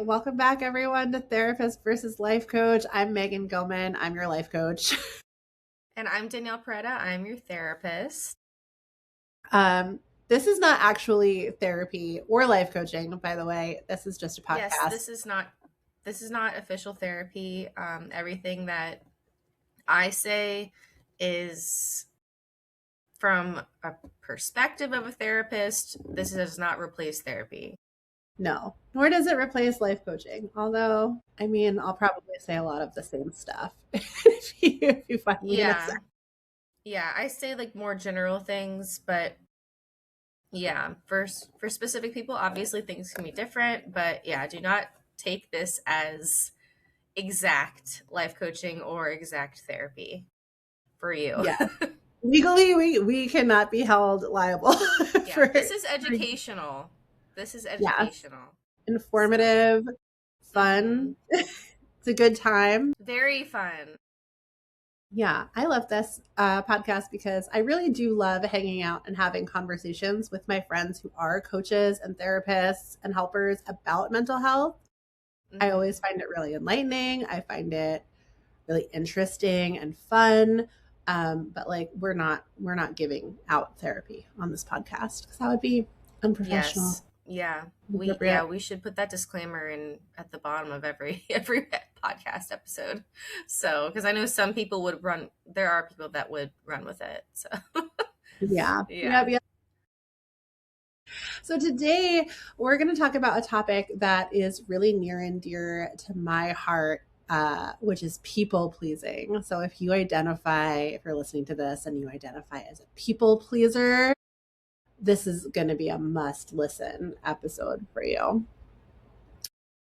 welcome back everyone to Therapist versus Life Coach. I'm Megan Gillman. I'm your life coach. And I'm Danielle Pereda. I'm your therapist. This is not actually therapy or life coaching, by the way. This is just a podcast. Yes, this is not official therapy. Everything that I say is from a perspective of a therapist. This does not replace therapy. No, nor does it replace life coaching. Although, I mean, I'll probably say a lot of the same stuff if you find me in a sec. Yeah, I say like more general things, but yeah, for specific people, obviously things can be different. But yeah, do not take this as exact life coaching or exact therapy for you. Yeah. Legally, we cannot be held liable. Yeah, this is educational. This is educational. Yeah. Informative, fun. It's a good time. Very fun. Yeah, I love this podcast because I really do love hanging out and having conversations with my friends who are coaches and therapists and helpers about mental health. I always find it really enlightening. I find it really interesting and fun. But like we're not giving out therapy on this podcast because that would be unprofessional. Yes. Yeah. We should put that disclaimer in at the bottom of every podcast episode. So, because I know some people would there are people that would run with it. So yeah. So today we're going to talk about a topic that is really near and dear to my heart, which is people pleasing. So if you're listening to this and you identify as a people pleaser, this is going to be a must listen episode for you.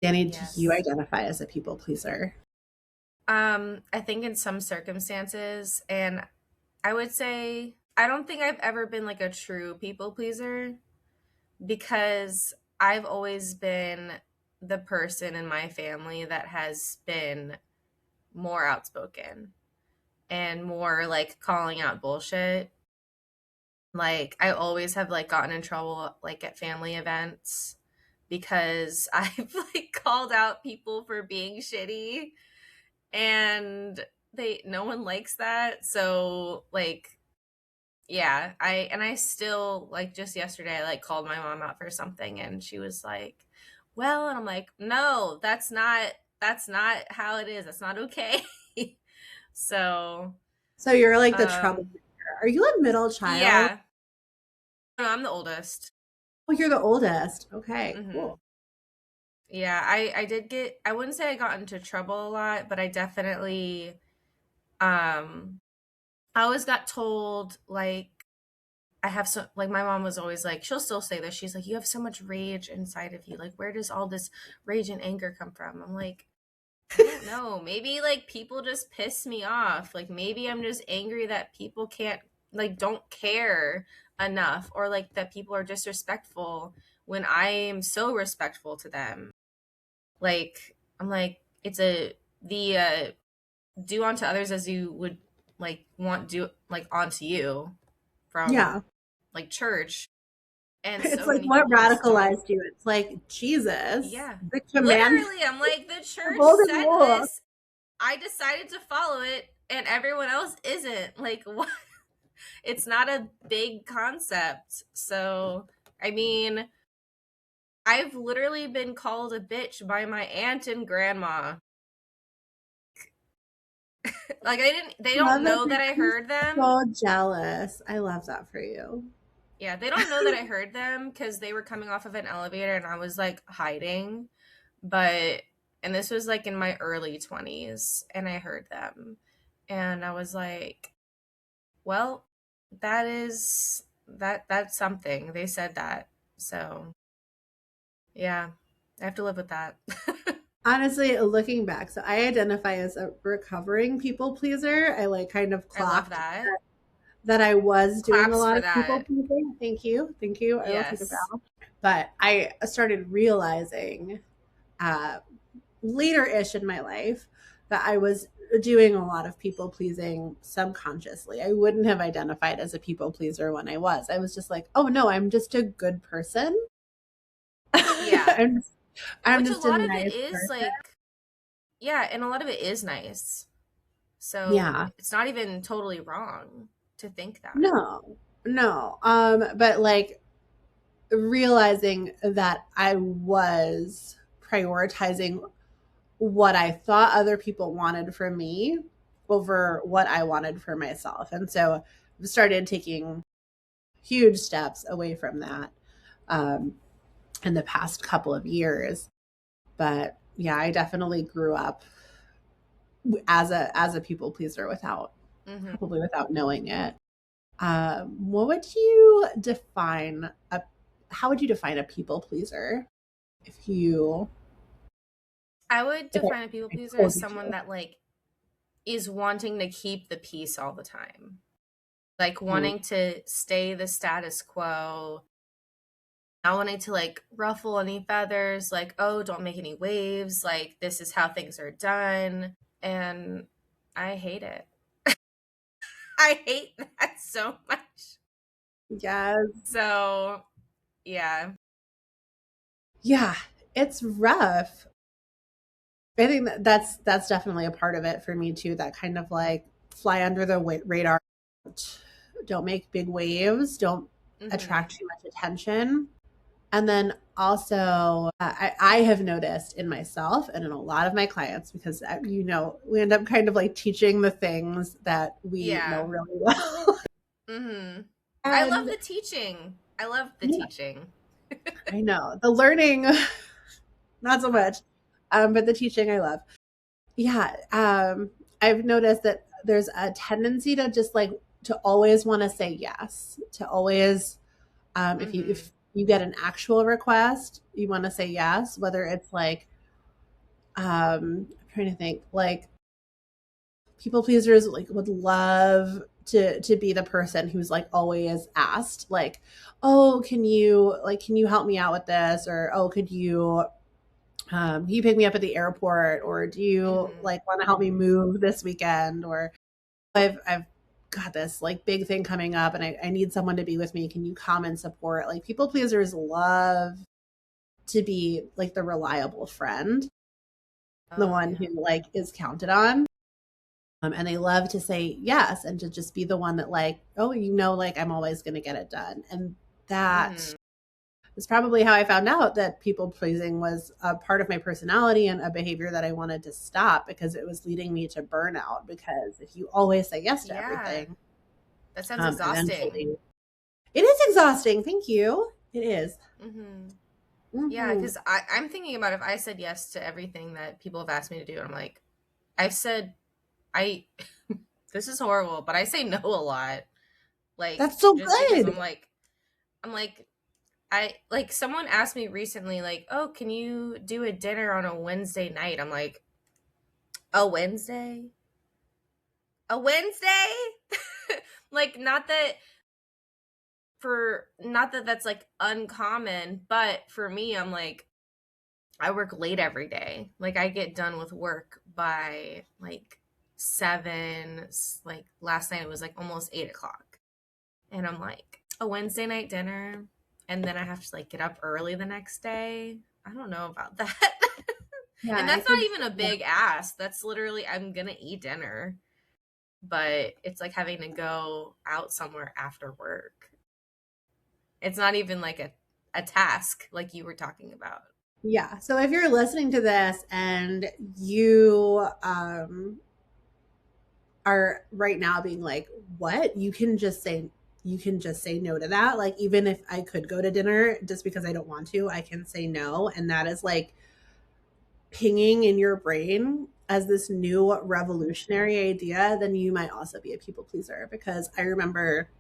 Danny, yes. Do you identify as a people pleaser? I think in some circumstances, and I would say I don't think I've ever been like a true people pleaser because I've always been the person in my family that has been more outspoken and more like calling out bullshit. Like I always have like gotten in trouble like at family events because I've like called out people for being shitty and no one likes that. So like, yeah, I still like just yesterday, I like called my mom out for something and she was like, well, and I'm like, no, that's not how it is. That's not okay. So you're like the troublemaker. Are you a middle child? Yeah. No, I'm the oldest. Oh, you're the oldest. Okay, cool. Yeah, I wouldn't say I got into trouble a lot, but I definitely, I always got told, like, my mom was always like, she'll still say this. She's like, you have so much rage inside of you. Like, where does all this rage and anger come from? I'm like, I don't know. Maybe, like, people just piss me off. Like, maybe I'm just angry that people don't care enough, or like that people are disrespectful when I am so respectful to them. Like, I'm like, it's do unto others as you would like want do like onto you from like church. And it's so like what radicalized you? It's like Jesus. Yeah. The command. Literally, I'm like, the church said this. I decided to follow it and everyone else isn't. Like, what? It's not a big concept. So, I mean, I've literally been called a bitch by my aunt and grandma. Like, they don't know that I heard them. So jealous. I love that for you. Yeah, they don't know that I heard them because they were coming off of an elevator and I was like hiding. And this was like in my early 20s and I heard them. And I was like, well, that's something. They said that. So yeah, I have to live with that. Honestly, looking back, so I identify as a recovering people pleaser. I like kind of clocked that I was doing a lot of people pleasing. Thank you. I will take a bow. But I started realizing later-ish in my life that I was doing a lot of people pleasing subconsciously. I wouldn't have identified as a people pleaser when I was. I was just like, oh no, I'm just a good person. Yeah. I'm Which a just a lot of it nice is person. like, yeah, and a lot of it is nice. So Yeah. it's not even totally wrong to think that. No. No. But like realizing that I was prioritizing what I thought other people wanted from me over what I wanted for myself. And so I started taking huge steps away from that um, in the past couple of years. But yeah, I definitely grew up as a people pleaser without Hmm. probably without knowing it. What would you define a how would you define a people pleaser if you I would if define a people I pleaser told as you someone to? that like is wanting to keep the peace all the time. Like Mm, wanting to stay the status quo, not wanting to like ruffle any feathers, like, oh, don't make any waves, like this is how things are done. And I hate it. I hate that so much. yes. So, yeah. Yeah, it's rough. I think that's definitely a part of it for me too. That kind of like fly under the radar, don't make big waves, don't Hmm. attract too much attention. And then also, I have noticed in myself and in a lot of my clients, because we end up kind of like teaching the things that we know Yeah. really well. Hmm. I love And the teaching. I love the yeah, teaching. I know the learning, not so much, but the teaching I love. Yeah, I've noticed that there's a tendency to just like to always want to say yes, to always Hmm. if you get an actual request, you want to say yes, whether it's like I'm trying to think like people pleasers like would love to be the person who's like always asked like, oh, can you help me out with this, or oh, can you pick me up at the airport, or do you Hmm. like want to help me move this weekend, or I've got this like big thing coming up and I need someone to be with me, can you come and support? Like people pleasers love to be like the reliable friend, the Oh, one who yeah. like is counted on. And they love to say yes and to just be the one that like, oh, like I'm always going to get it done. And that Hmm. is probably how I found out that people pleasing was a part of my personality and a behavior that I wanted to stop because it was leading me to burnout. Because if you always say yes to Yeah. everything, That sounds exhausting. eventually it is exhausting. Thank you. It is. Hmm. Yeah, Mm-hmm. because I'm thinking about if I said yes to everything that people have asked me to do, and I'm like, I've said, I, this is horrible, but I say no a lot. Like, That's so just because good. I'm like, I, like, someone asked me recently, like, oh, can you do a dinner on a Wednesday night? I'm like, a Wednesday? A Wednesday? Like, not that that's like uncommon, but for me, I'm like, I work late every day. Like I get done with work by like 7. Like last night it was like almost 8 o'clock. And I'm like, a Wednesday night dinner. And then I have to like get up early the next day. I don't know about that. Yeah, And I that's not could. even a big ask. That's literally, I'm going to eat dinner. But it's like having to go out somewhere after work. It's not even like a task like you were talking about. Yeah. So if you're listening to this and you are right now being like, what? You can just say no to that. Like even if I could go to dinner just because I don't want to, I can say no. And that is like pinging in your brain as this new revolutionary idea, then you might also be a people pleaser. Because I remember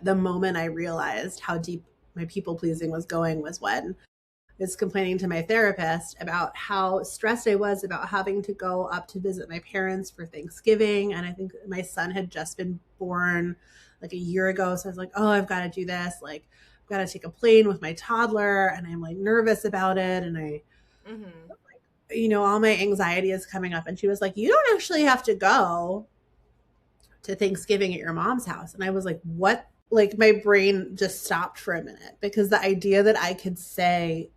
the moment I realized how deep my people pleasing was going was when was complaining to my therapist about how stressed I was about having to go up to visit my parents for Thanksgiving. And I think my son had just been born like a year ago. So I was like, oh, I've got to do this. Like, I've got to take a plane with my toddler. And I'm like nervous about it. And Hmm. all my anxiety is coming up. And she was like, you don't actually have to go to Thanksgiving at your mom's house. And I was like, what? Like, my brain just stopped for a minute because the idea that I could say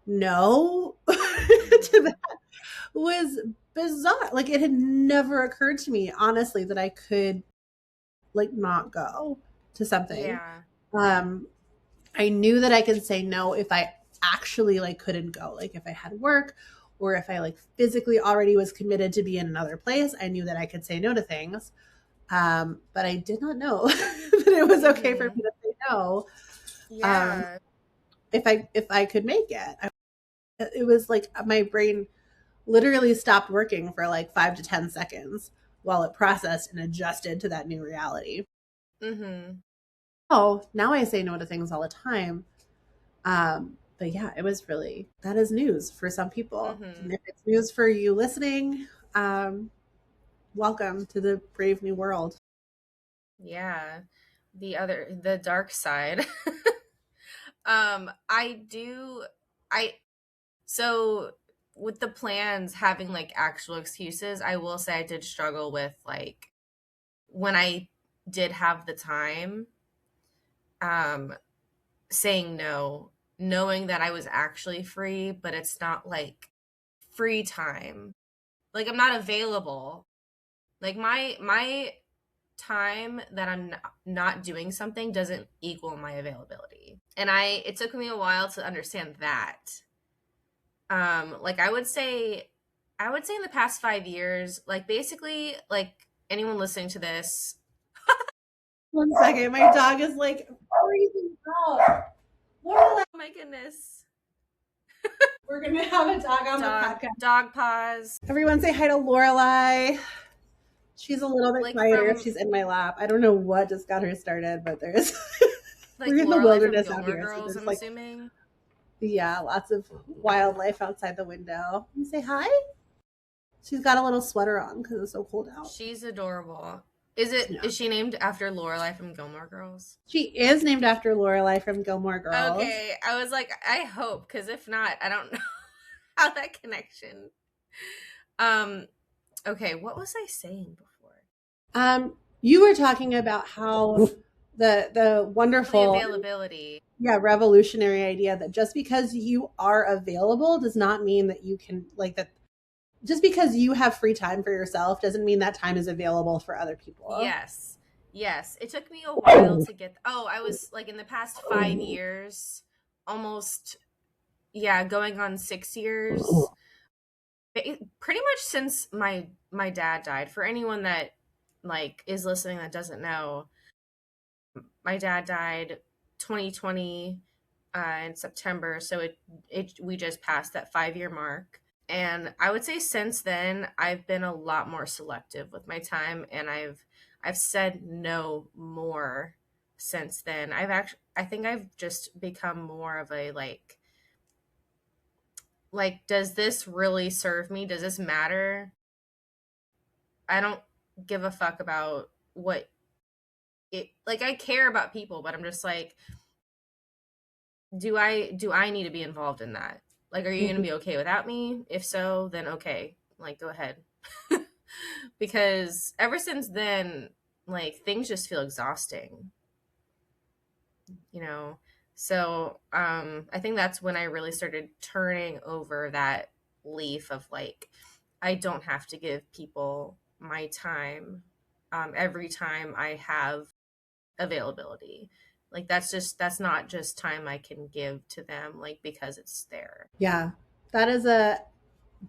no to that was bizarre. Like it had never occurred to me, honestly, that I could like not go to something. Yeah. Um, I knew that I could say no if I actually like couldn't go, like if I had work or if I like physically already was committed to be in another place. I knew that I could say no to things. But I did not know that it was okay for Mhm. me to say no. Um, Yeah. if I could make it, it was like my brain literally stopped working for like 5 to 10 seconds while it processed and adjusted to that new reality. Mhm. Oh, now I say no to things all the time. But yeah, it was really, that is news for some people. And Mhm. if it's news for you listening, um, welcome to the brave new world. Yeah. The dark side. I do I so with the plans having like actual excuses, I will say I did struggle with like when I did have the time, um, saying no, knowing that I was actually free, but it's not like free time. Like I'm not available. Like my time that I'm not doing something doesn't equal my availability. And it took me a while to understand that. Like I would say in the past 5 years, like basically like anyone listening to this. 1 second, my dog is like freezing out. Lorelai, Oh my goodness. we're gonna have a dog on the Dog podcast. dog pause. Everyone say hi to Lorelai. She's a little bit Like quieter if from she's in my lap. I don't know what just got her started, but there's like we're in the Lorelai from wilderness out Gilmore here, so Girls, there's I'm like assuming. yeah, lots of wildlife outside the window. You say hi. She's got a little sweater on because it's so cold out. She's adorable. Is Yeah, she named after Lorelai from Gilmore Girls? she is named after Lorelai from Gilmore Girls. Okay, I was like, I hope, because if not, I don't know how that connection. Um, okay, what was I saying before? You were talking about how the Oh, the wonderful, availability. yeah, revolutionary idea that just because you are available does not mean that you can like that. Just because you have free time for yourself doesn't mean that time is available for other people. Yes. Yes. It took me a while to get. Oh, I was like in the past 5 years, almost, yeah, going on 6 years. Pretty much since my dad died. For anyone that like is listening that doesn't know, my dad died 2020 in September, so it we just passed that 5 year mark. And I would say since then I've been a lot more selective with my time, and I've said no more since then. I think I've just become more of a like does this really serve me? Does this matter? I don't give a fuck about what it like. I care about people, but I'm just like, do I need to be involved in that? Like, are you going to Mhm. be okay without me? If so, then okay, like go ahead. Because ever since then, like things just feel exhausting, you know. So, I think that's when I really started turning over that leaf of like I don't have to give people my time every time I have availability. Like that's not just time I can give to them like because it's there. Yeah, that is a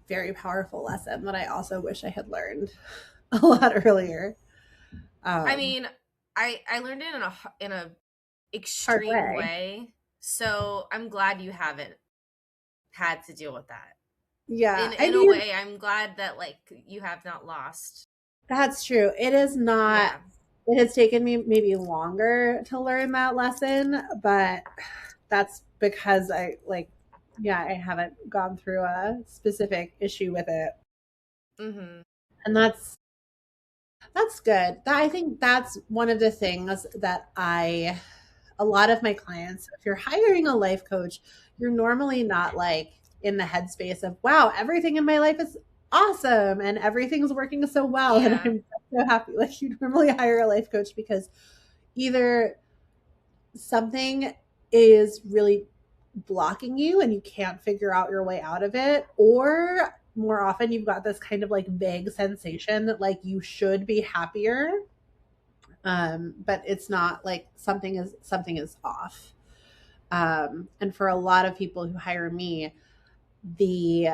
very powerful lesson that I also wish I had learned a lot earlier. I Um, mean, I learned it in a hard extreme way. way. So I'm glad you haven't had to deal with that. Yeah, I In a mean way, I'm glad that like you have not lost. that's true. It is not. Yeah. It has taken me maybe longer to learn that lesson, but that's because I like, yeah, I haven't gone through a specific issue with it, Mhm. and that's good. I think that's one of the things that a lot of my clients, if you're hiring a life coach, you're normally not like in the headspace of, wow, everything in my life is awesome and everything's working so well and Yeah. I'm so happy. Like you normally hire a life coach because either something is really blocking you and you can't figure out your way out of it, or more often you've got this kind of like vague sensation that like you should be happier, but it's not, like something is off. And for a lot of people who hire me, the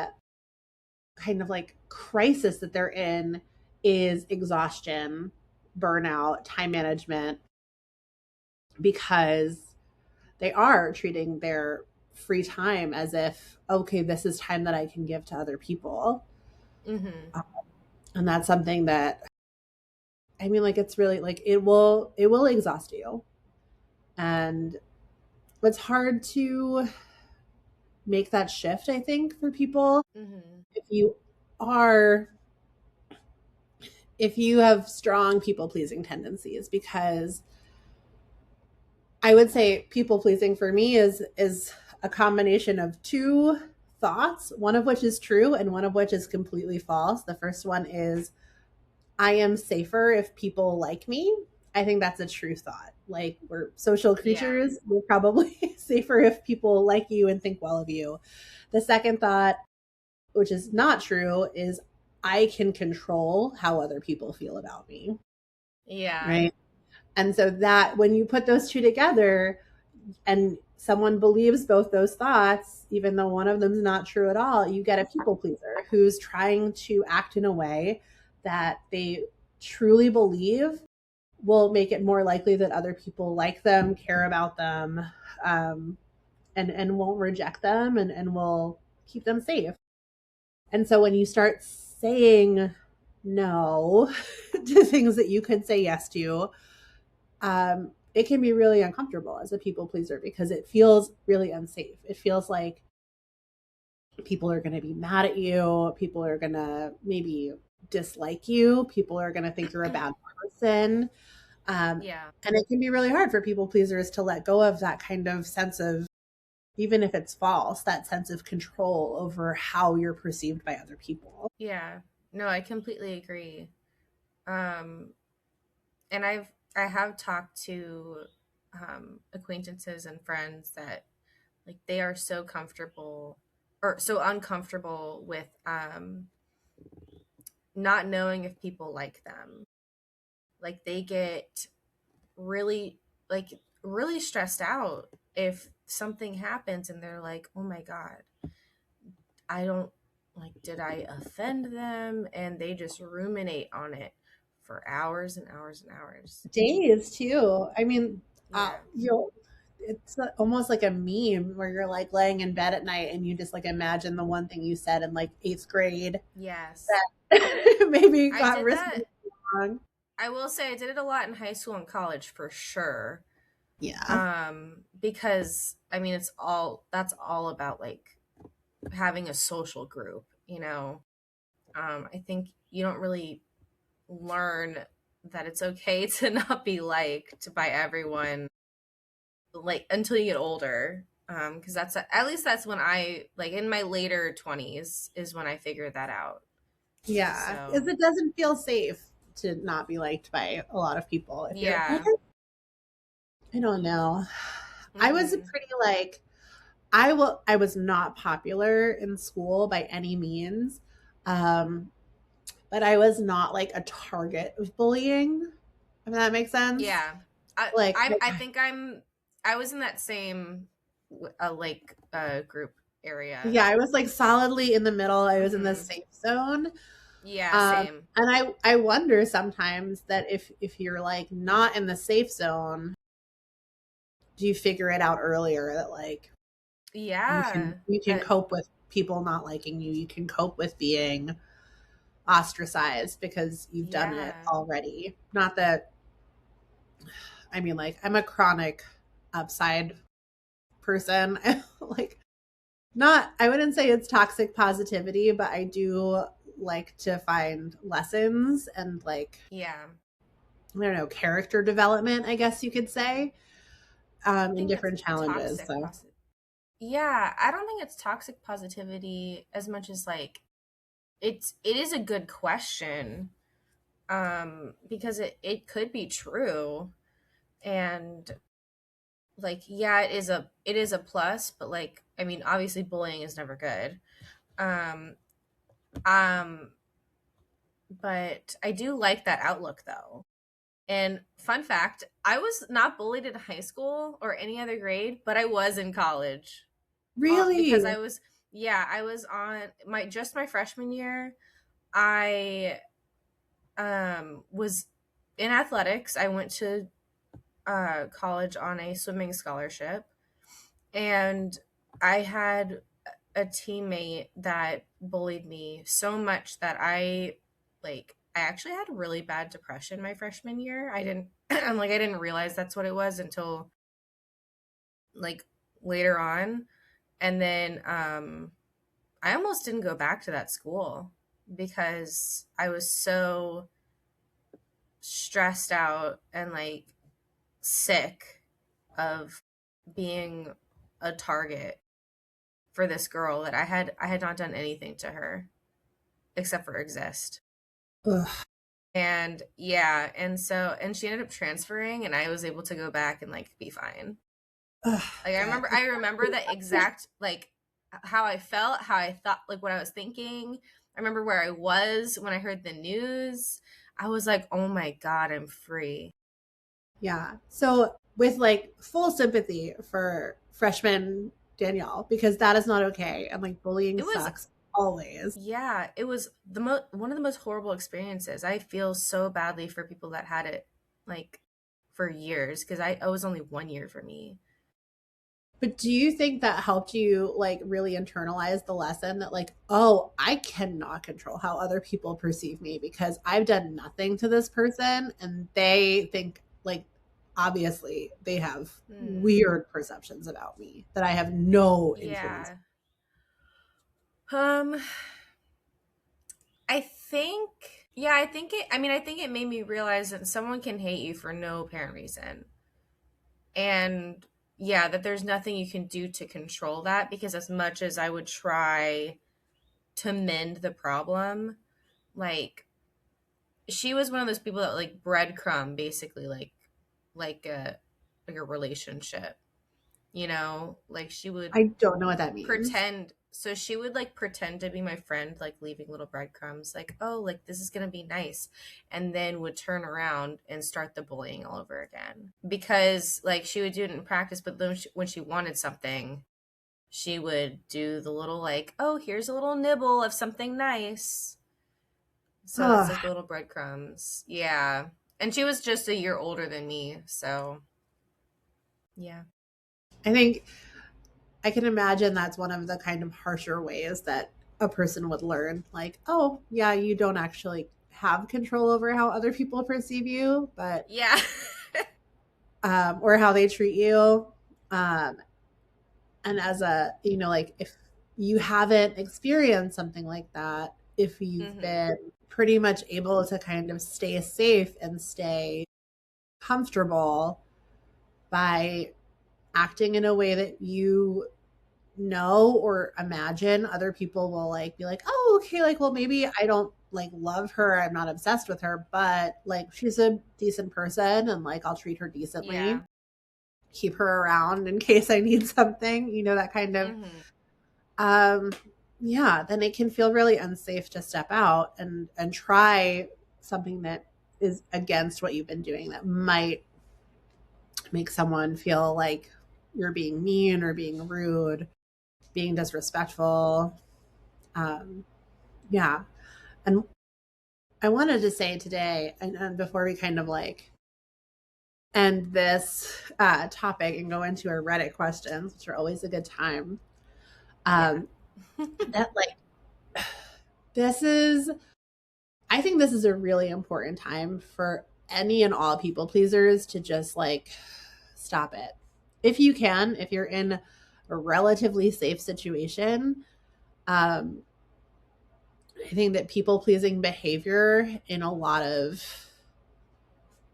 kind of like crisis that they're in is exhaustion, burnout, time management, because they are treating their free time as if, okay, this is time that I can give to other people. Mm-hmm. And that's something that, I mean, like, it's really like it will exhaust you. And it's hard to make that shift, I think, for people Mm-hmm. if you are if you have strong people pleasing tendencies, because I would say people pleasing for me is a combination of two thoughts, one of which is true and one of which is completely false. The first one is, I am safer if people like me. I think that's a true thought. Like, we're social Yeah. creatures, we're probably safer if people like you and think well of you. The second thought, which is not true, is I can control how other people feel about me, Yeah. right? And so that when you put those two together and someone believes both those thoughts, even though one of them is not true at all, you get a people pleaser who's trying to act in a way that they truly believe will make it more likely that other people like them, care about them, um, and won't reject them, and will keep them safe. And so when you start saying no to things that you could say yes to, it can be really uncomfortable as a people pleaser because it feels really unsafe. It feels like people are going to be mad at you. People are going to maybe dislike you. People are going to think you're a bad person. Yeah. And it can be really hard for people pleasers to let go of that kind of sense of, even if it's false, that sense of control over how you're perceived by other people. Yeah. No, I completely agree. Um, and I have talked to acquaintances and friends that like they are so comfortable or so uncomfortable with not knowing if people like them. Like they get really like really stressed out if something happens and they're like, "Oh my god, I don't like did I offend them?" And they just ruminate on it for hours and hours and hours. Days too. I mean, Yeah. you'll it's almost like a meme where you're like laying in bed at night and you just like imagine the one thing you said in like eighth grade Yes. that maybe I got did risky that. wrong. I will say I did it a lot in high school and college for sure. Yeah. Because I mean that's all about like having a social group, you know. I think you don't really learn that it's okay to not be liked by everyone like until you get older. Because that's at least that's when I like in my later 20s is when I figured that out. Yeah. So Because it doesn't feel safe to not be liked by a lot of people. If you're, yeah. I don't know. I was a Mm-hmm. pretty like, I was not popular in school by any means. Um, but I was not like a target of bullying, if that makes sense. Yeah. I, Like, I think I was in that same group area. yeah, I was like solidly in the middle. I was in the Mm-hmm. safe zone. Yeah, same. And I wonder sometimes that if you're like not in the safe zone, do you figure it out earlier that like Yeah. you can cope with people not liking you. You can cope with being ostracized because you've done it Yeah. already. Not that, I mean, like, I'm a chronic upside person. Like, not, I wouldn't say it's toxic positivity, but I do like to find lessons and like, Yeah. I don't know, character development, I guess you could say, I in think it's different challenges. toxic So positive. Yeah, I don't think it's toxic positivity as much as like it is a good question because it could be true and like, yeah, it is a plus, but like, I mean, obviously bullying is never good. Um um but I do like that outlook though. And fun fact, I was not bullied in high school or any other grade, but I was in college. Because Really? I was on my freshman year. I was in athletics. I went to college on a swimming scholarship, and I had a teammate that bullied me so much that I actually had really bad depression my freshman year. I didn't I didn't realize that's what it was until like later on. And then I almost didn't go back to that school because I was so stressed out and like sick of being a target for this girl that I had not done anything to her except for exist. Ugh, And yeah, and she ended up transferring and I was able to go back and like be fine. ugh, Like I God. remember I remember that exact like how I felt, how I thought, like what I was thinking. I remember where I was when I heard the news. I was like, "Oh my god, I'm free." Yeah. So with like full sympathy for freshman Danielle, because that is not okay. And like bullying It was sucks always. Yeah, it was one of the most horrible experiences. I feel so badly for people that had it like for years because I was only 1 year for me. But do you think that helped you like really internalize the lesson that like, oh, I cannot control how other people perceive me because I've done nothing to this person and they think like obviously they have Hmm. weird perceptions about me that I have no influence. Yeah. Um I think yeah, I think it made me realize that someone can hate you for no apparent reason. And yeah, that there's nothing you can do to control that because as much as I would try to mend the problem, like she was one of those people that like breadcrumb basically like a relationship, like she would I don't know what that means. pretend so she would like pretend to be my friend, like leaving little breadcrumbs like, oh, like this is gonna be nice, and then would turn around and start the bullying all over again because like she would do it in practice, but then when she wanted something she would do the little like, oh, here's a little nibble of something nice. So it's Ugh, like the little breadcrumbs. Yeah. And she was just a year older than me. So, yeah. I think I can imagine that's one of the kind of harsher ways that a person would learn like, oh, yeah, you don't actually have control over how other people perceive you, but Yeah. or how they treat you. Um, and as a, like if you haven't experienced something like that, if you've hmm been pretty much able to kind of stay safe and stay comfortable by acting in a way that you know or imagine other people will like be like, oh, okay, like, well, maybe I don't like love her, I'm not obsessed with her, but like she's a decent person and like I'll treat her decently, Yeah. keep her around in case I need something, that kind of hmm um yeah, then it can feel really unsafe to step out and try something that is against what you've been doing that might make someone feel like you're being mean or being rude, being disrespectful. um yeah. And I wanted to say today, and before we kind of like end this topic and go into our Reddit questions, which are always a good time, Yeah. um, that like this is I think this is a really important time for any and all people pleasers to just like stop it. If you can, if you're in a relatively safe situation, um, I think that people pleasing behavior in a lot of,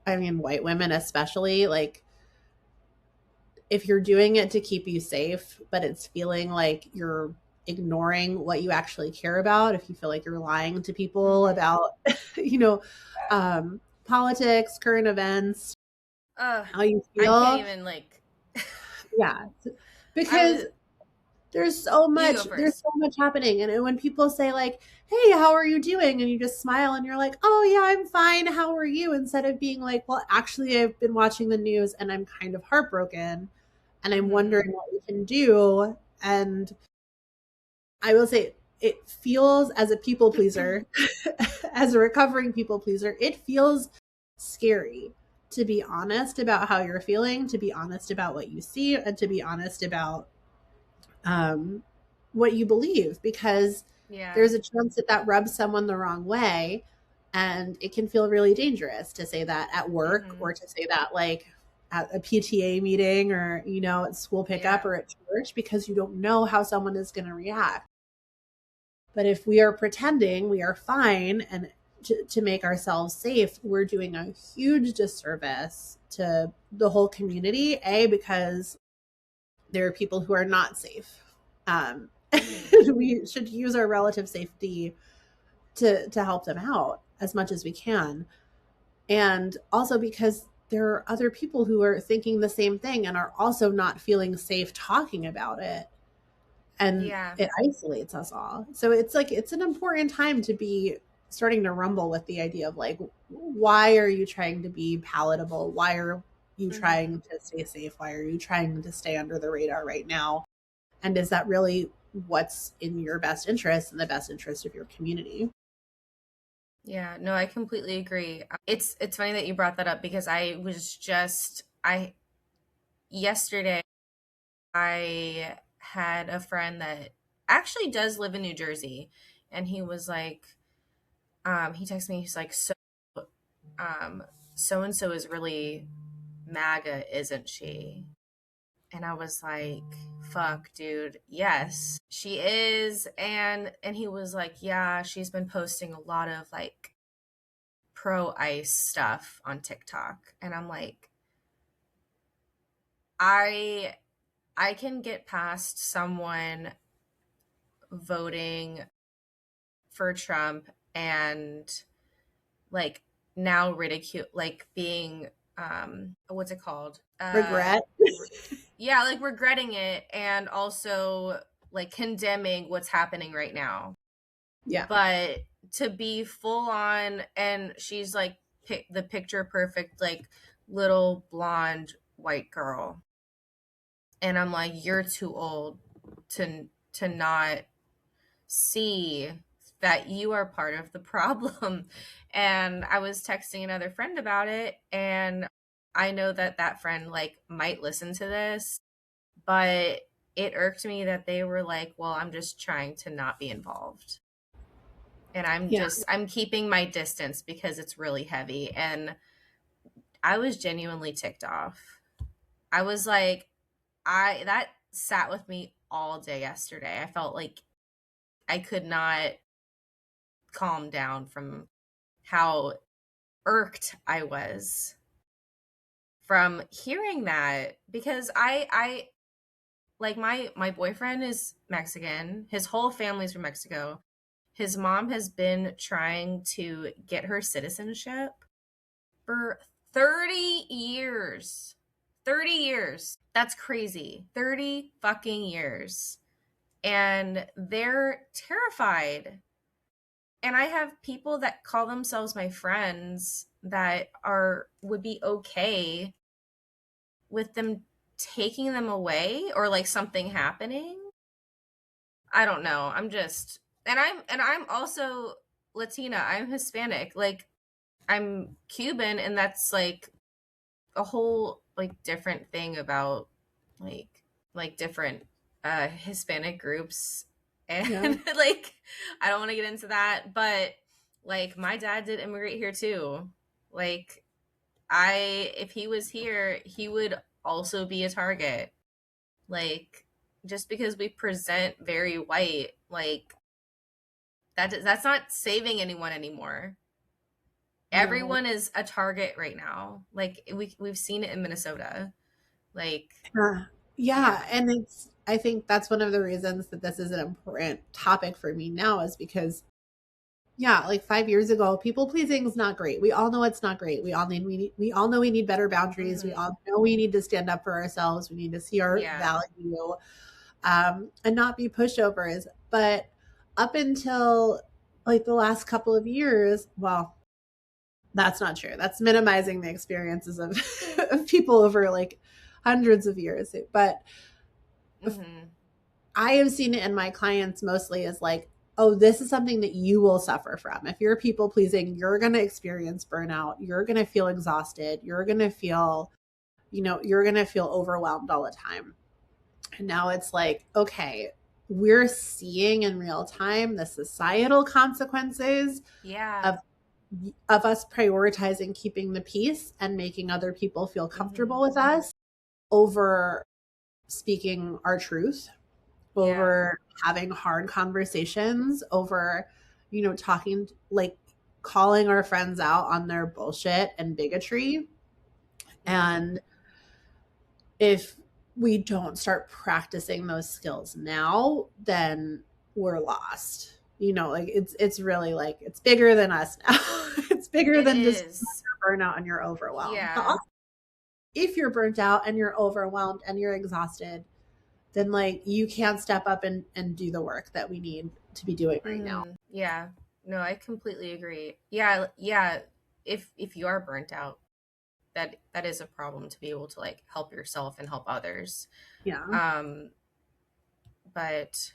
I mean, white women especially, like if you're doing it to keep you safe, but it's feeling like you're ignoring what you actually care about, if you feel like you're lying to people hmm about, you know, politics, current events, Uh, how you I can't feel, even like. Yeah. I Because was you go there's first. so much happening. And when people say like, "Hey, how are you doing?" and you just smile and you're like, "Oh yeah, I'm fine. How are you?" instead of being like, "Well, actually I've been watching the news and I'm kind of heartbroken and I'm Hmm. wondering what we can do." And I will say it feels as a people pleaser, as a recovering people pleaser, it feels scary to be honest about how you're feeling, to be honest about what you see, and to be honest about um, what you believe, because Yeah. there's a chance that that rubs someone the wrong way. And it can feel really dangerous to say that at work Hmm. or to say that like at a PTA meeting or, at school pickup Yeah. or at church, because you don't know how someone is going to react. But if we are pretending we are fine and to make ourselves safe, we're doing a huge disservice to the whole community. A, because there are people who are not safe. Um, Hmm. we should use our relative safety to help them out as much as we can. And also because there are other people who are thinking the same thing and are also not feeling safe talking about it, and Yeah. it isolates us all. So it's like it's an important time to be starting to rumble with the idea of like, why are you trying to be palatable? Why are you Hmm. trying to stay safe? Why are you trying to stay under the radar right now? And is that really what's in your best interest and the best interest of your community? Yeah, no, I completely agree. It's funny that you brought that up because I yesterday I had a friend that actually does live in New Jersey, and he was like, he texted me, he's like, um, so and so is really MAGA, isn't she? And I was like, fuck, dude, yes, she is. And he was like, yeah, she's been posting a lot of like pro ice stuff on TikTok. And I'm like, I I can get past someone voting for Trump and like now ridicule like being what's it called? Regret? Yeah, like regretting it and also like condemning what's happening right now. Yeah. But to be full on, and she's like the picture perfect like little blonde white girl, and I'm like, you're too old to not see that you are part of the problem. And I was texting another friend about it, and I know that that friend like might listen to this, but it irked me that they were like, well, I'm just trying to not be involved, and Yeah. I'm keeping my distance because it's really heavy. And I was genuinely ticked off. I was like, I that sat with me all day yesterday. I felt like I could not calm down from how irked I was from hearing that, because I like my boyfriend is Mexican. His whole family's from Mexico. His mom has been trying to get her citizenship for 30 years. 30 years. That's crazy. 30 fucking years. And they're terrified. And I have people that call themselves my friends that are would be okay with them taking them away or like something happening. I don't know. I'm just and I'm also Latina. I'm Hispanic. Like I'm Cuban, and that's like a whole like different thing about like different Hispanic groups. And Yeah. like I don't want to get into that, but like my dad did immigrate here too. Like I if he was here, he would also be a target. Like just because we present very white, like that's not saving anyone anymore. No. Everyone is a target right now. Like we've seen it in Minnesota. Like Yeah. yeah. And I think that's one of the reasons that this is an important topic for me now, is because Yeah, like 5 years ago, people pleasing is not great. We all know it's not great. We all know we need better boundaries. We Mm-hmm. all know we need to stand up for ourselves. We need to see our Yeah. value, and not be pushovers. But up until like the last couple of years, well, that's not true. That's minimizing the experiences of, of people over like hundreds of years. But Mm-hmm. I have seen it in my clients mostly as like, oh, this is something that you will suffer from. If you're people pleasing, you're going to experience burnout. You're going to feel exhausted. You're going to feel, you're going to feel overwhelmed all the time. And now it's like, okay, we're seeing in real time the societal consequences Yeah. of us prioritizing keeping the peace and making other people feel Mm-hmm. comfortable with us over speaking our truth, Yeah. over having hard conversations, over, talking, like calling our friends out on their bullshit and bigotry. Mm-hmm. And if we don't start practicing those skills now, then we're lost. Like it's really like it's bigger than us now. It's bigger It than just is. your burnout and you're overwhelmed. But Yeah. also, if you're burnt out and you're overwhelmed and you're exhausted, then like you can't step up and do the work that we need to be doing right now. Mm-hmm. Yeah. No, I completely agree. Yeah, yeah. If you are burnt out, that is a problem to be able to like help yourself and help others. Yeah. Um, but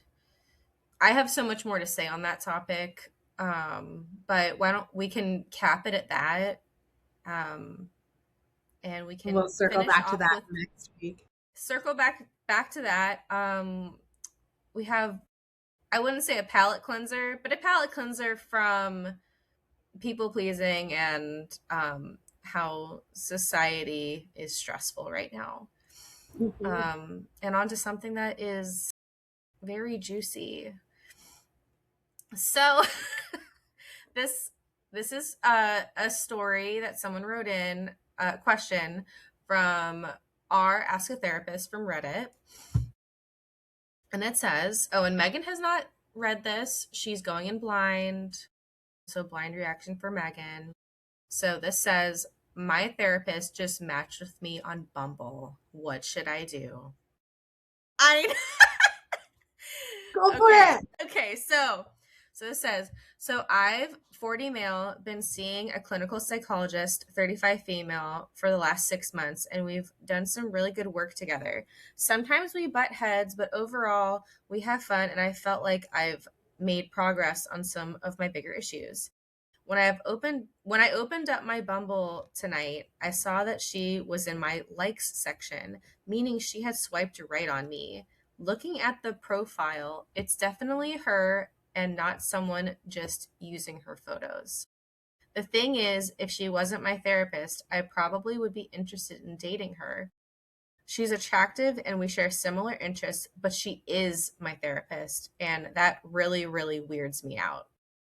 I have so much more to say on that topic. But why don't we can cap it at that? Um, and we We'll can circle finish back to off that with next week. circle back to that. We have, I wouldn't say a palate cleanser, but a palate cleanser from people pleasing and how society is stressful right now. Mhm. And on to something that is very juicy. So this this is a story that someone wrote in a question from our Ask a Therapist from Reddit. And it says, oh, and Megan has not read this. She's going in blind. So, blind reaction for Megan. So, this says, my therapist just matched with me on Bumble. What should I do? I Go for okay. it. Okay. So it says, so I've 40 male, been seeing a clinical psychologist, 35 female for the last 6 months, and we've done some really good work together. Sometimes we butt heads, but overall we have fun, and I felt like I've made progress on some of my bigger issues. When I opened up my Bumble tonight, I saw that she was in my likes section, meaning she had swiped right on me. Looking at the profile, it's definitely her and not someone just using her photos. The thing is, if she wasn't my therapist, I probably would be interested in dating her. She's attractive and we share similar interests, but she is my therapist, and that really, really weirds me out,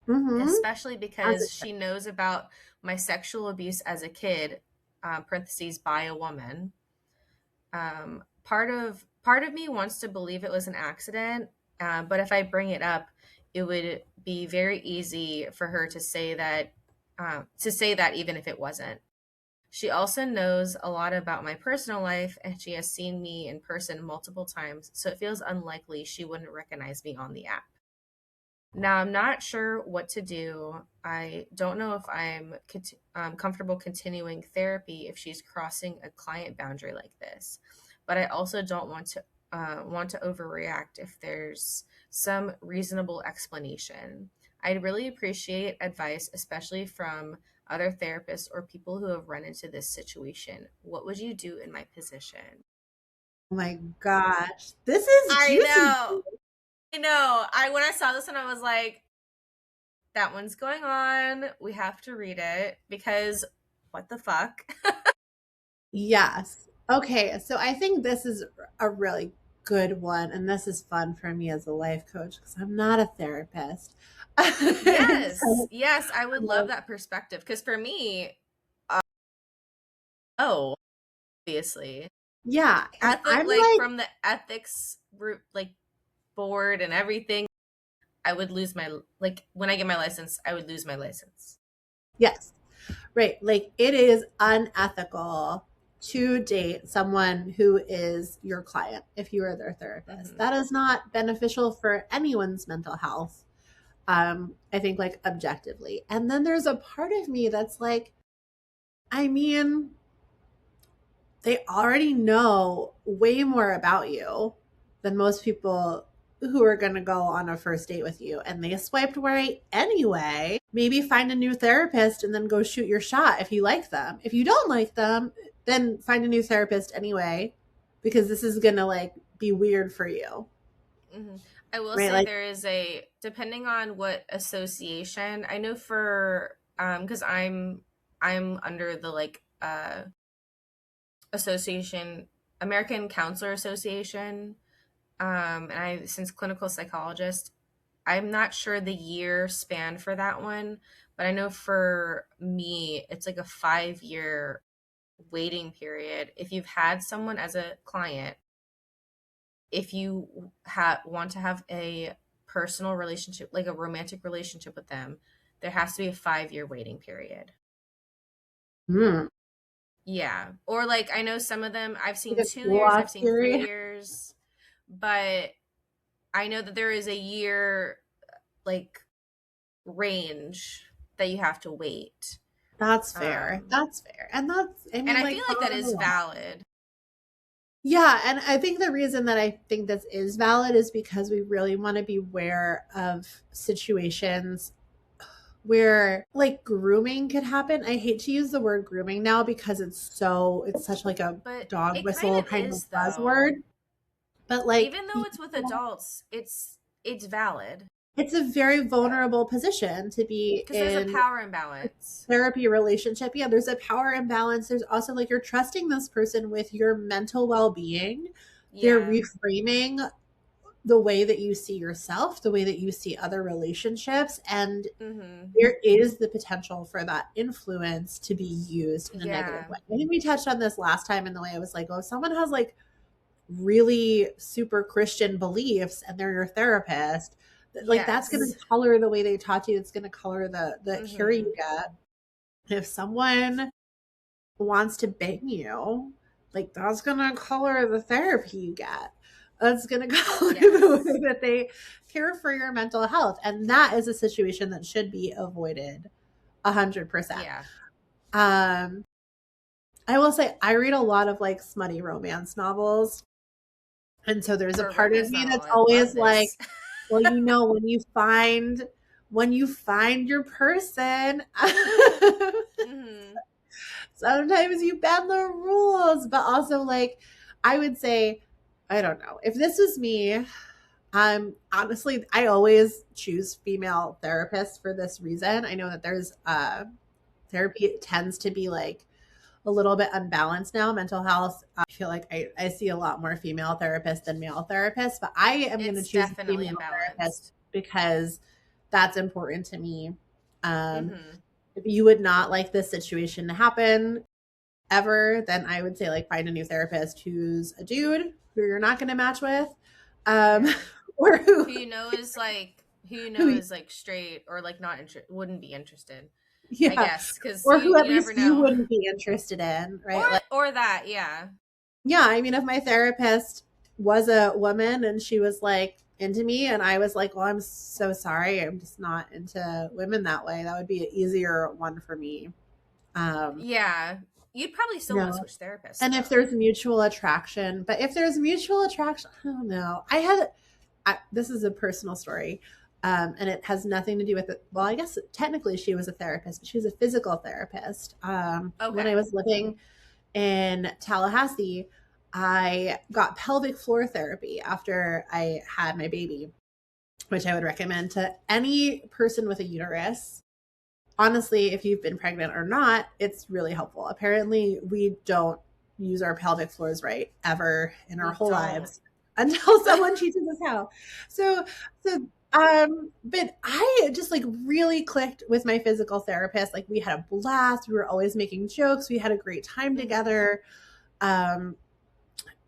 Mm-hmm. especially As because it she knows about my sexual abuse as a kid, parentheses by a woman. Part of me wants to believe it was an accident, but if I bring it up, it would be very easy for her to say that even if it wasn't. She also knows a lot about my personal life, and she has seen me in person multiple times, so it feels unlikely she wouldn't recognize me on the app. Now, I'm not sure what to do. I don't know if I'm comfortable continuing therapy if she's crossing a client boundary like this, but I also don't want to overreact if there's some reasonable explanation. I'd really appreciate advice, especially from other therapists or people who have run into this situation. What would you do in my position? Oh my gosh. This is I juicy. know. I know. I when I saw this one, I was like, that one's going on. We have to read it because what the fuck? Yes. Okay. So I think this is a really good one. And this is fun for me as a life coach because I'm not a therapist. And Yes. so, Yes, I would love that perspective because for me, oh, obviously, yeah. And ethic I'm like like, from the ethics like board and everything. I would lose my, like, when I get my license, I would lose my license. Yes. Right. Like it is unethical to date someone who is your client if you are their therapist. Hmm. That is not beneficial for anyone's mental health. I think like objectively. And then there's a part of me that's like, I mean, they already know way more about you than most people who are going to go on a first date with you, and they swiped right anyway. Maybe find a new therapist and then go shoot your shot if you like them. If you don't like them, then find a new therapist anyway, because this is going to like be weird for you. Hmm. I will Right? say Like, there is a, depending on what association, I know for, because I'm under the like association, American Counselor Association, and I, since clinical psychologist, I'm not sure the year span for that one, but I know for me, it's like a 5 year waiting period. If you've had someone as a client, if you want to have a personal relationship, like a romantic relationship with them, there has to be a 5 year waiting period. hmm, Yeah. Or like, I know some of them, I've like seen a cool 2 years, off I've seen three period. years, but I know that there is a year like range that you have to wait. That's fair. Um, That's fair. And that's, I and mean, I like, feel like that following the is law. valid. Yeah, and I think the reason that I think this is valid is because we really want to be aware of situations where like grooming could happen. I hate to use the word grooming now because it's such like a But dog it kind whistle of kind of is though. buzzword, but like Even though it's with adults, it's valid it's a very vulnerable position to be because there's a in power imbalance. therapy relationship. Yeah, there's a power imbalance. There's also like you're trusting this person with your mental well-being. They're Yeah. reframing the way that you see yourself, the way that you see other relationships, and Mhm. there is the potential for that influence to be used in a negative Yeah. way. I think we touched on this last time in the way I was like, oh, if someone has like really super Christian beliefs and they're your therapist, like that's going to Yes. color the way they talk to you. It's going to color the care you Mhm. get. If someone wants to bang you, like that's gonna color the therapy you get. That's gonna color the Yes. way that they care for your mental health. And that is a situation that should be avoided 100%. Yeah. Um, I will say I read a lot of like smutty romance novels. And so there's a For a part of romance me novel, that's I love always like, this. well, when you find your person, Mhm. sometimes you bend the rules, but also like I would say, I don't know. If this was me, honestly, I always choose female therapists for this reason. I know that there's therapy tends to be like a little bit unbalanced now, mental health. I feel like I see a lot more female therapists than male therapists, but I am going to It's choose a definitely female therapist imbalanced. because that's important to me. Um, Mhm. if you would not like this situation to happen, ever, then I would say like find a new therapist who's a dude who you're not going to match with, um, Yeah. or Who you know is like, who you know who, is like straight or like not wouldn't be interested. I yeah, guess cuz or who at you never least you know. wouldn't be interested in, Or right? Like, or that, yeah. yeah, I mean, if my therapist was a woman and she was like into me, and I was like, well, I'm so sorry, I'm just not into women that way. That would be an easier one for me. Um, Yeah. You'd probably still you want to know, switch therapists and if though. there's mutual attraction, but if there's mutual attraction, I don't know. This is a personal story, and it has nothing to do with it. Well, I guess technically she was a therapist, but she was a physical therapist. When I Okay. was living in Tallahassee, I got pelvic floor therapy after I had my baby, which I would recommend to any person with a uterus. Honestly, if you've been pregnant or not, it's really helpful. Apparently, we don't use our pelvic floors right ever in our We whole don't. lives until someone teaches us how. So, but I just like really clicked with my physical therapist. Like we had a blast. We were always making jokes. We had a great time Mhm. together. Um,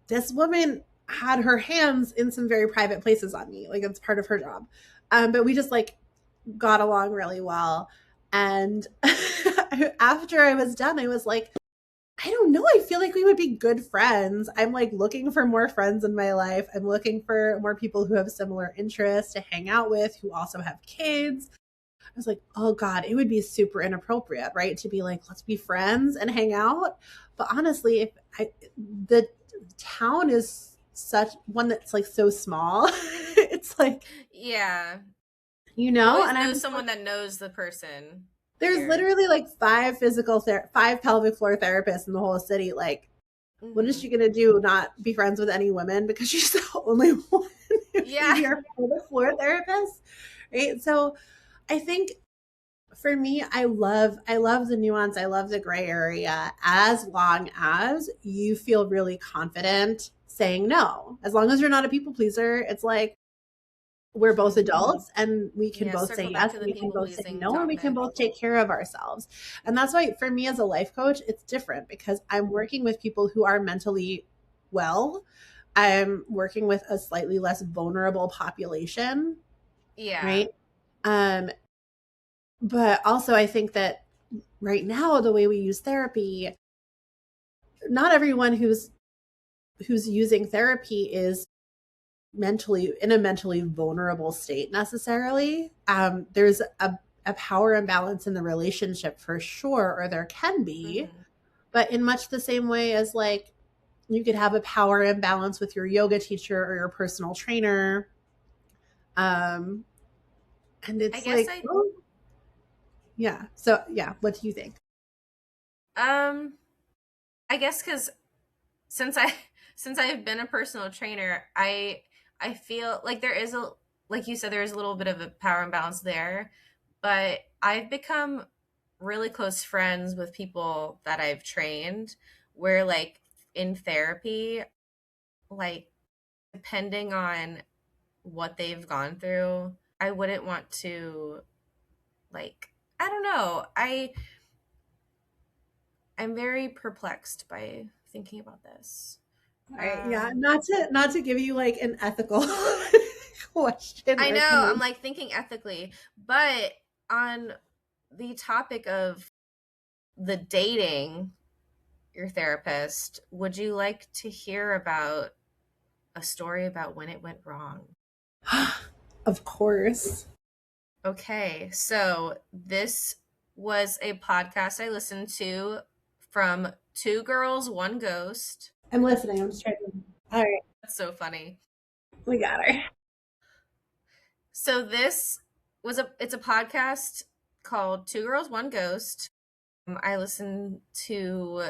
this woman had her hands in some very private places on me. Like it's part of her job. But we just like got along really well. And after I was done, I was like, I don't know. I feel like we would be good friends. I'm like looking for more friends in my life. I'm looking for more people who have similar interests to hang out with, who also have kids. I was like, oh God, it would be super inappropriate, right? To be like, let's be friends and hang out. But honestly, if the town is such one that's like so small, it's like, Yeah. You and always I'm know just like, someone that knows the person there's here. literally like five pelvic floor therapists in the whole city. Like, what is Hmm. she gonna do? Not be friends with any women because she's the only one who can Yeah. be our pelvic floor therapist, right? So I think for me, I love the nuance. I love the gray area as long as you feel really confident saying no. As long as you're not a people pleaser, it's like we're both Hmm. adults and we can Yeah, both say circle back yes to and the we can people both say pleasing no and we can topic. both take care of ourselves. And that's why for me as a life coach, it's different because I'm working with people who are mentally well. I'm working with a slightly less vulnerable population, Yeah. right? Um, but also I think that right now the way we use therapy, not everyone who's using therapy is mentally in a mentally vulnerable state necessarily. There's a power imbalance in the relationship for sure, or there can be, Hmm. but in much the same way as like you could have a power imbalance with your yoga teacher or your personal trainer. Um, and I it's guess like, I oh, yeah. So yeah, what do you think? um I guess cuz since I since I've been a personal trainer, I feel like there is a, like you said, there is a little bit of a power imbalance there, but I've become really close friends with people that I've trained where like in therapy, like depending on what they've gone through, I wouldn't want to, like, I don't know. I'm very perplexed by thinking about this. All right, yeah, Um not to give you like an ethical question I or know, I'm comment. like thinking ethically, but on the topic of the dating your therapist, would you like to hear about a story about when it went wrong? Of course. Okay, so this was a podcast I listened to from Two Girls, One Ghost. I'm listening. I'm just trying to. All right, That's so funny. we got her. So this it's a podcast called Two Girls, One Ghost. I listen to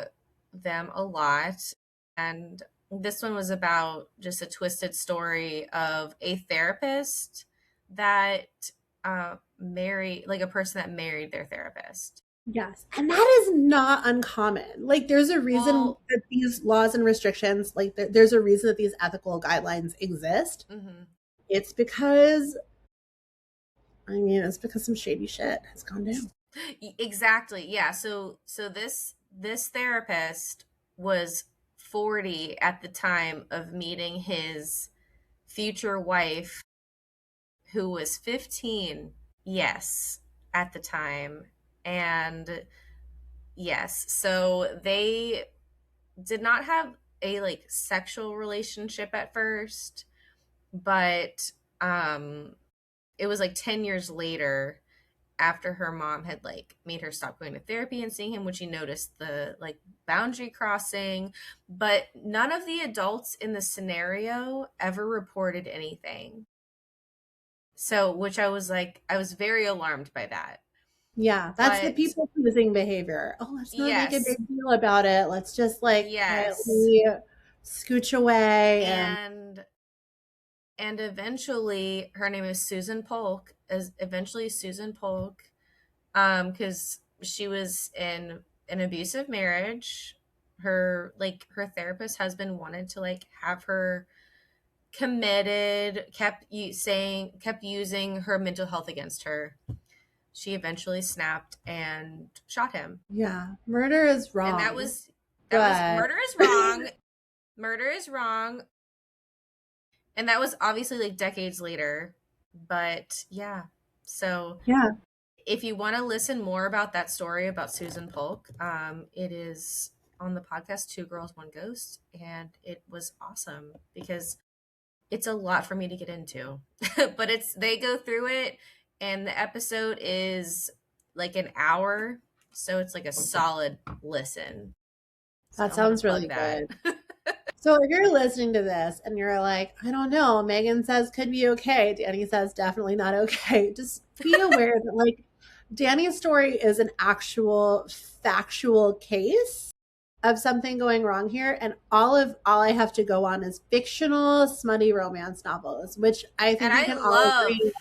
them a lot, and this one was about just a twisted story of a therapist that married, like a person that married their therapist. Yes. And that is not uncommon. Like, there's a reason Well, that these laws and restrictions, like, there's a reason that these ethical guidelines exist. mhm. It's because, I mean, it's because some shady shit has gone down. Exactly. Yeah. So this therapist was 40 at the time of meeting his future wife, who was 15. Yes, at the time. And yes, so they did not have a like sexual relationship at first, but um it was like 10 years later, after her mom had like made her stop going to therapy and seeing him, when she noticed the like boundary crossing. But none of the adults in the scenario ever reported anything. So, which I was like, I was very alarmed by that. Yeah, that's the But people pleasing behavior. Oh, let's not make a yes, big deal about it. Let's just like yes. quietly scooch away and And eventually her name is Susan Polk, is eventually Susan Polk, because she was in an abusive marriage. Her therapist husband wanted to like have her committed, kept using her mental health against her. She eventually snapped and shot him. yeah, murder is And wrong. that was But murder is wrong. Murder is wrong. And that was obviously like decades later. But yeah, so Yeah, if you want to listen more about that story about Susan Polk, it is on the podcast Two Girls, One Ghost. And it was awesome because it's a lot for me to get into. But they go through it, and the episode is like an hour. So it's like a solid listen. So that I'm going to sounds plug really that. good. So if you're listening to this and you're like, I don't know, Megan says could be okay, Danny says definitely not okay, just be aware that like Danny's story is an actual factual case of something going wrong here, and all I have to go on is fictional smutty romance novels, which I And think we I can all love, agree,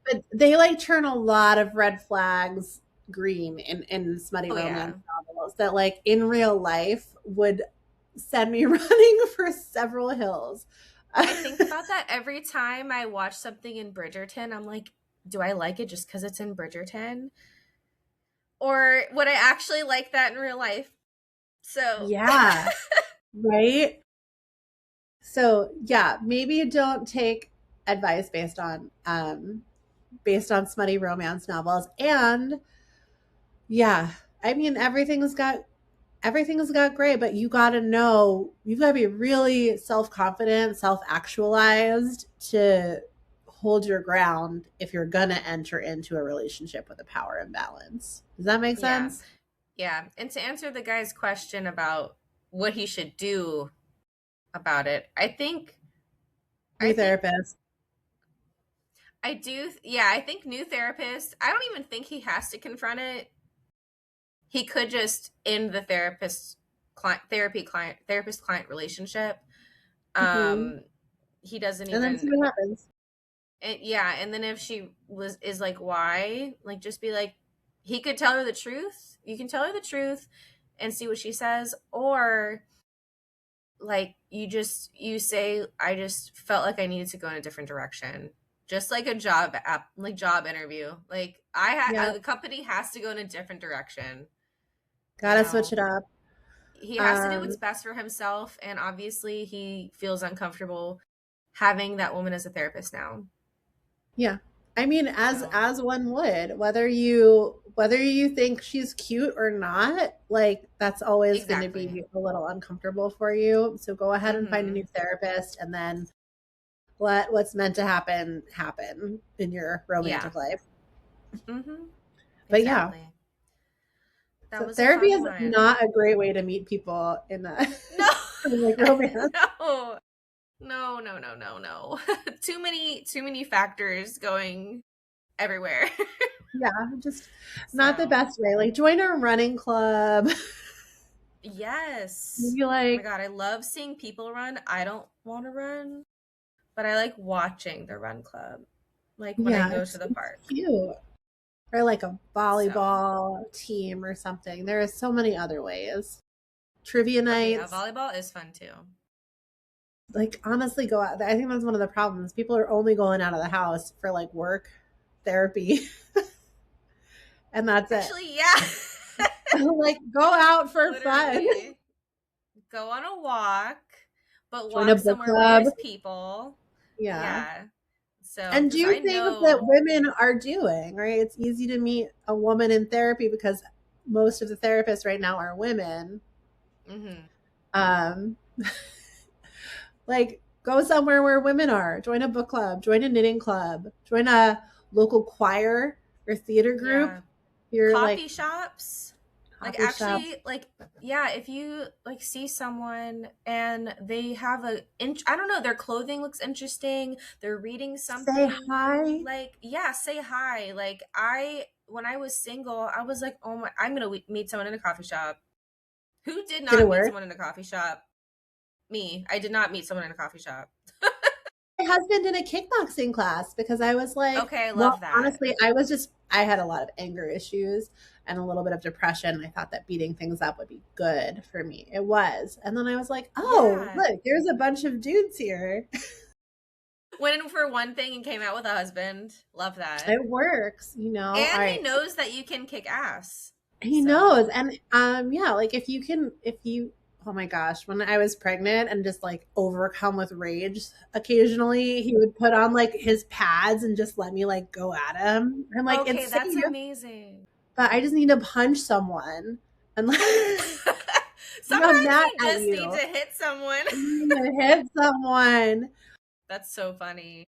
but they like turn a lot of red flags green in smutty oh, yeah. romance novels that like in real life would send me running for several hills. I think about that every time I watch something in Bridgerton. I'm like, do I like it just because it's in Bridgerton? Or would I actually like that in real life? So, Yeah, right. So yeah, maybe don't take advice based on smutty romance novels. And yeah, I mean everything's got gray, but you got to know, you've got to be really self-confident, self-actualized to hold your ground if you're going to enter into a relationship with a power imbalance. Does that make yeah. sense? Yeah. And to answer the guy's question about what he should do about it, I New think therapist. I do. Yeah. I think new therapist, I don't even think he has to confront it. He could just end the therapist client relationship. Hmm. Um, he doesn't And then see even, what happens. yeah. And then if is like, why, like, just be like, he could tell her the truth. You can tell her the truth and see what she says. Or like, you say, I just felt like I needed to go in a different direction. Just like a job interview. Like, Yeah, the company has to go in a different direction, you gotta switch know? it up. He has to do what's Um, best for himself, and obviously he feels uncomfortable having that woman as a therapist now. yeah. I mean, So, as one would, whether you think she's cute or not, like that's always going to exactly. be a little uncomfortable for you. So go ahead and find a new Mhm. therapist, and then let what's meant to happen in your Yeah. romantic life. Mhm. But yeah, Exactly. That so was a therapy fun is one. not a great way to meet people in a No. in like romance. No. No, no, no, no, no. Too many factors going everywhere. Yeah, just not the So, best way. Like join a running club. yes. Maybe Oh my like, god, I love seeing people run. I don't want to run, but I like watching the run club. Like when I yeah, go to the it's park. cute. Or like a So, volleyball team or something. There are so many other ways. Trivia okay, yeah, nights. volleyball is fun too. Like honestly go out. I think that's one of the problems. People are only going out of the house for like work, therapy, and that's it. Actually, yeah. Like go out for fun. Literally. Go on a walk, but Join a walk book somewhere where club. there's people. Yeah. Yeah. So, And because do I things that know, women are doing, right? It's easy to meet a woman in therapy because most of the therapists right now are women. hmm Um, like go somewhere where women are. Join a book club, join a knitting club, join a local choir or theater group. yeah, You're like coffee shops. Like, coffee shops. actually, like, yeah, if you like see someone and they have I don't know, their clothing looks interesting, they're reading Say something, hi. like, yeah, say hi. Like, when I was single, I was like, oh my, I'm gonna meet someone in a coffee shop. Who did Did it not meet work? someone in a coffee shop? Me. I did not meet someone in a coffee shop. My husband in a kickboxing class because I was like, Okay, I well, love that. honestly, I had a lot of anger issues and a little bit of depression. I thought that beating things up would be good for me. It was. And then I was like, oh, Yeah. look, there's a bunch of dudes here. Went in for one thing and came out with a husband. Love that. It works, you know. All And he right. knows that you can kick ass. He So, knows. And yeah, like if you Oh my gosh, when I was pregnant and just like overcome with rage, occasionally he would put on like his pads and just let me like go at him. I'm like, Okay, it's that's safe, amazing. but I just need to punch someone. And like, I'm Sometimes mad you at just need to you. hit someone. I need to hit someone. That's so funny.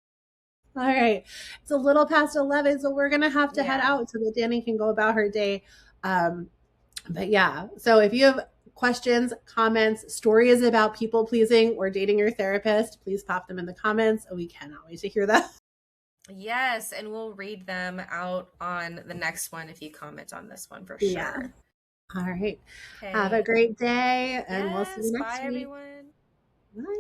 All right. It's a little past 11, so we're going to have to head Yeah. out so that Danny can go about her day. Um, but yeah, so if you have questions, comments, stories about people pleasing or dating your therapist, please pop them in the comments. We cannot wait to hear that. Yes, and we'll read them out on the next one if you comment on this one for Yeah. sure. All right. Have a Okay. great day, and we'll see Yes, you bye next week. everyone. Bye.